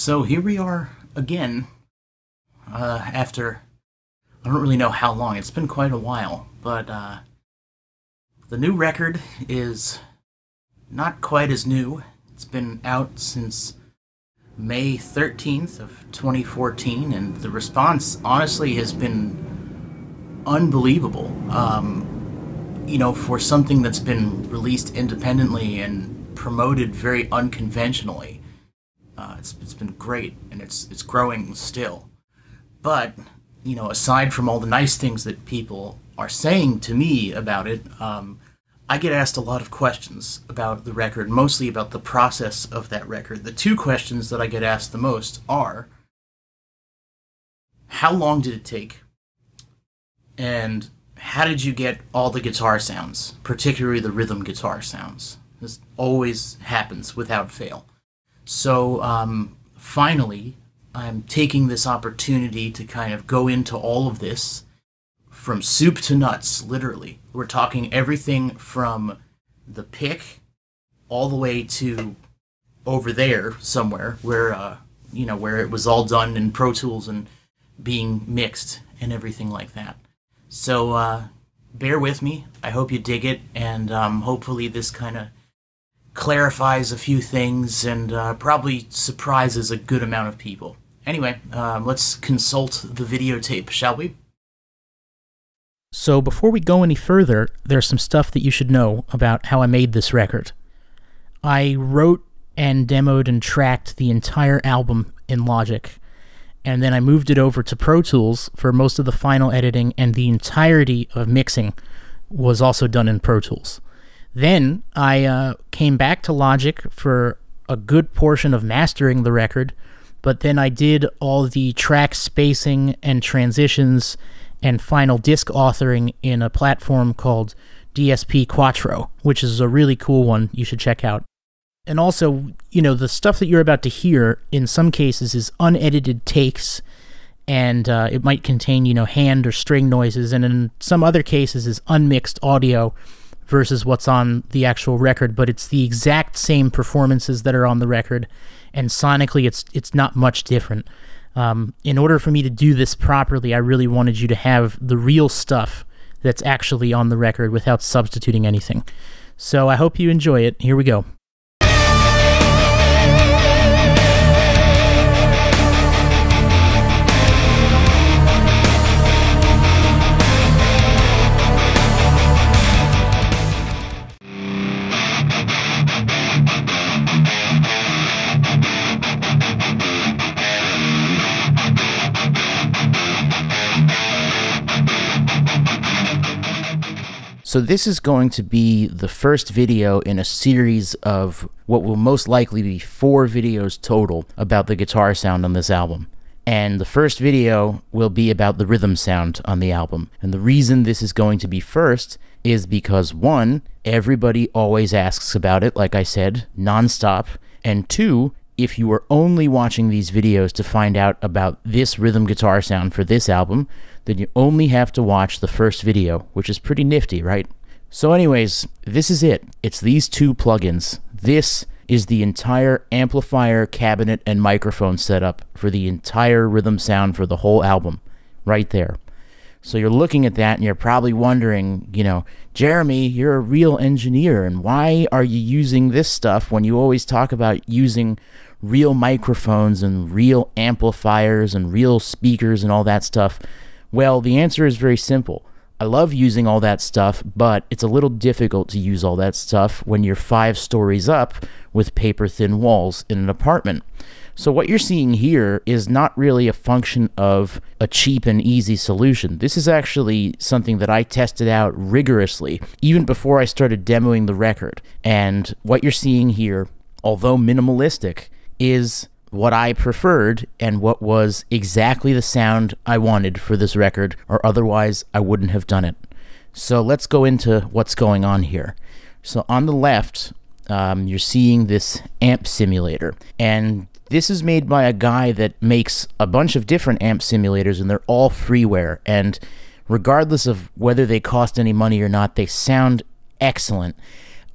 So here we are again, after, I don't really know how long, it's been quite a while, but the new record is not quite as new. It's been out since May 13th of 2014, and the response, honestly, has been unbelievable. You know, for something that's been released independently and promoted very unconventionally. It's been great, and it's growing still. But, you know, aside from all the nice things that people are saying to me about it, I get asked a lot of questions about the record, mostly about the process of that record. The two questions that I get asked the most are, how long did it take? And how did you get all the guitar sounds, particularly the rhythm guitar sounds? This always happens without fail. So, finally, I'm taking this opportunity to kind of go into all of this from soup to nuts, literally. We're talking everything from the pick all the way to over there somewhere where, you know, where it was all done in Pro Tools and being mixed and everything like that. So, bear with me. I hope you dig it, and hopefully this kind of clarifies a few things and probably surprises a good amount of people. Anyway, let's consult the videotape, shall we? So before we go any further, there's some stuff that you should know about how I made this record. I wrote and demoed and tracked the entire album in Logic, and then I moved it over to Pro Tools for most of the final editing, and the entirety of mixing was also done in Pro Tools. Then I came back to Logic for a good portion of mastering the record, but then I did all the track spacing and transitions and final disc authoring in a platform called DSP Quattro, which is a really cool one you should check out. And also, you know, the stuff that you're about to hear in some cases is unedited takes, and it might contain, you know, hand or string noises, and in some other cases is unmixed audio versus what's on the actual record, but it's the exact same performances that are on the record, and sonically it's not much different. In order for me to do this properly, I really wanted you to have the real stuff that's actually on the record without substituting anything. So I hope you enjoy it. Here we go. So this is going to be the first video in a series of what will most likely be 4 videos total about the guitar sound on this album. And the first video will be about the rhythm sound on the album. And the reason this is going to be first is because 1, everybody always asks about it, like I said, nonstop. And 2, if you are only watching these videos to find out about this rhythm guitar sound for this album, then you only have to watch the first video, which is pretty nifty, right? So anyways, this is it. It's these 2 plugins. This is the entire amplifier, cabinet, and microphone setup for the entire rhythm sound for the whole album, right there. So you're looking at that and you're probably wondering, you know, Jeremy, you're a real engineer, and why are you using this stuff when you always talk about using real microphones and real amplifiers and real speakers and all that stuff? Well, the answer is very simple. I love using all that stuff, but it's a little difficult to use all that stuff when you're 5 stories up with paper-thin walls in an apartment. So what you're seeing here is not really a function of a cheap and easy solution. This is actually something that I tested out rigorously, even before I started demoing the record. And what you're seeing here, although minimalistic, is what I preferred and what was exactly the sound I wanted for this record, or otherwise I wouldn't have done it. So let's go into what's going on here. So on the left, you're seeing this amp simulator, and this is made by a guy that makes a bunch of different amp simulators, and they're all freeware, and regardless of whether they cost any money or not, they sound excellent.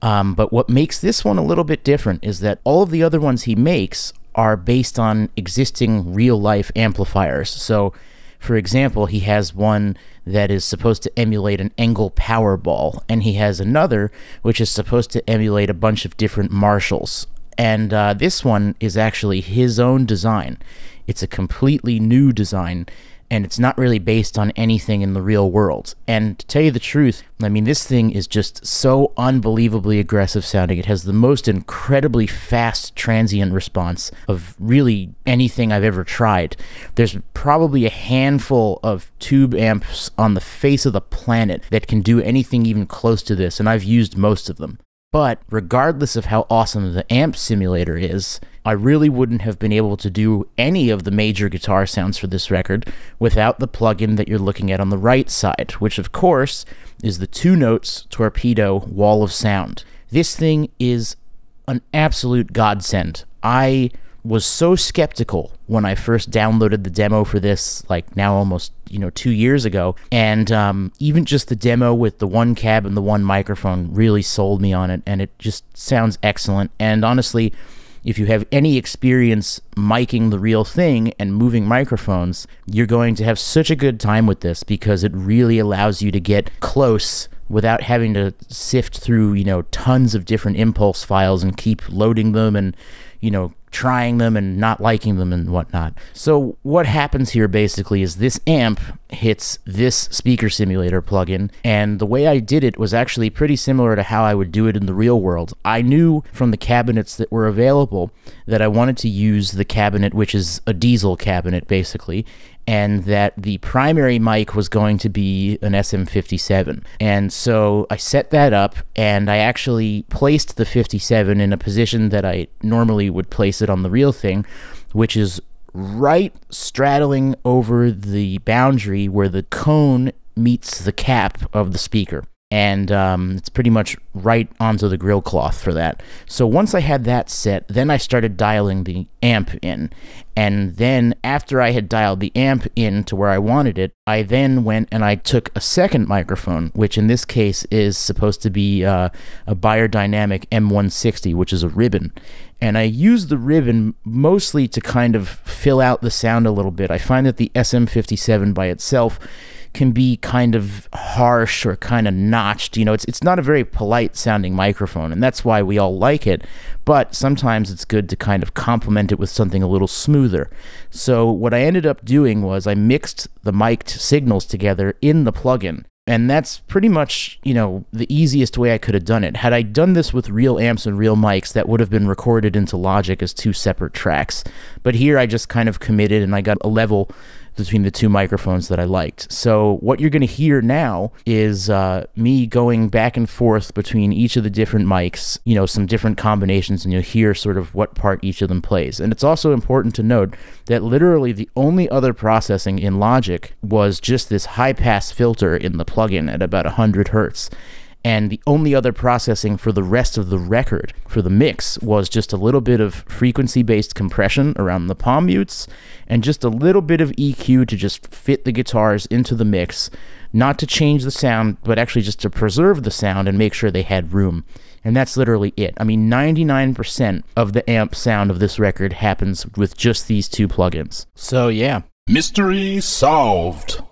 But what makes this one a little bit different is that all of the other ones he makes are based on existing real-life amplifiers. So, for example, he has one that is supposed to emulate an Engel Powerball, and he has another which is supposed to emulate a bunch of different Marshalls. And this one is actually his own design. It's a completely new design, and it's not really based on anything in the real world. And to tell you the truth, I mean, this thing is just so unbelievably aggressive sounding. It has the most incredibly fast transient response of really anything I've ever tried. There's probably a handful of tube amps on the face of the planet that can do anything even close to this, and I've used most of them. But regardless of how awesome the amp simulator is, I really wouldn't have been able to do any of the major guitar sounds for this record without the plugin that you're looking at on the right side, which of course is the 2 Notes Torpedo Wall of Sound. This thing is an absolute godsend. I was so skeptical when I first downloaded the demo for this, like now almost 2 years ago, and even just the demo with the 1 cab and the 1 microphone really sold me on it, and it just sounds excellent. And honestly, if you have any experience miking the real thing and moving microphones, you're going to have such a good time with this because it really allows you to get close without having to sift through, tons of different impulse files and keep loading them and, trying them and not liking them and whatnot. So what happens here basically is this amp hits this speaker simulator plugin, and the way I did it was actually pretty similar to how I would do it in the real world. I knew from the cabinets that were available that I wanted to use the cabinet, which is a diesel cabinet basically, and that the primary mic was going to be an SM57. And so I set that up, and I actually placed the 57 in a position that I normally would place it on the real thing, which is right straddling over the boundary where the cone meets the cap of the speaker. And it's pretty much right onto the grill cloth for that. So once I had that set, then I started dialing the amp in. And then after I had dialed the amp in to where I wanted it, I then went and I took a second microphone, which in this case is supposed to be a Beyerdynamic M160, which is a ribbon. And I used the ribbon mostly to kind of fill out the sound a little bit. I find that the SM57 by itself can be kind of harsh or kind of notched. It's not a very polite sounding microphone, and that's why we all like it, but sometimes it's good to kind of complement it with something a little smoother. So what I ended up doing was I mixed the mic'd signals together in the plugin, and that's pretty much, the easiest way I could have done it. Had I done this with real amps and real mics, that would have been recorded into Logic as 2 separate tracks. But here I just kind of committed, and I got a level between the 2 microphones that I liked. So what you're going to hear now is me going back and forth between each of the different mics, some different combinations, and you'll hear sort of what part each of them plays. And it's also important to note that literally the only other processing in Logic was just this high-pass filter in the plugin at about 100 hertz. And the only other processing for the rest of the record, for the mix, was just a little bit of frequency-based compression around the palm mutes, and just a little bit of EQ to just fit the guitars into the mix, not to change the sound, but actually just to preserve the sound and make sure they had room. And that's literally it. I mean, 99% of the amp sound of this record happens with just these 2 plugins. So yeah. Mystery solved.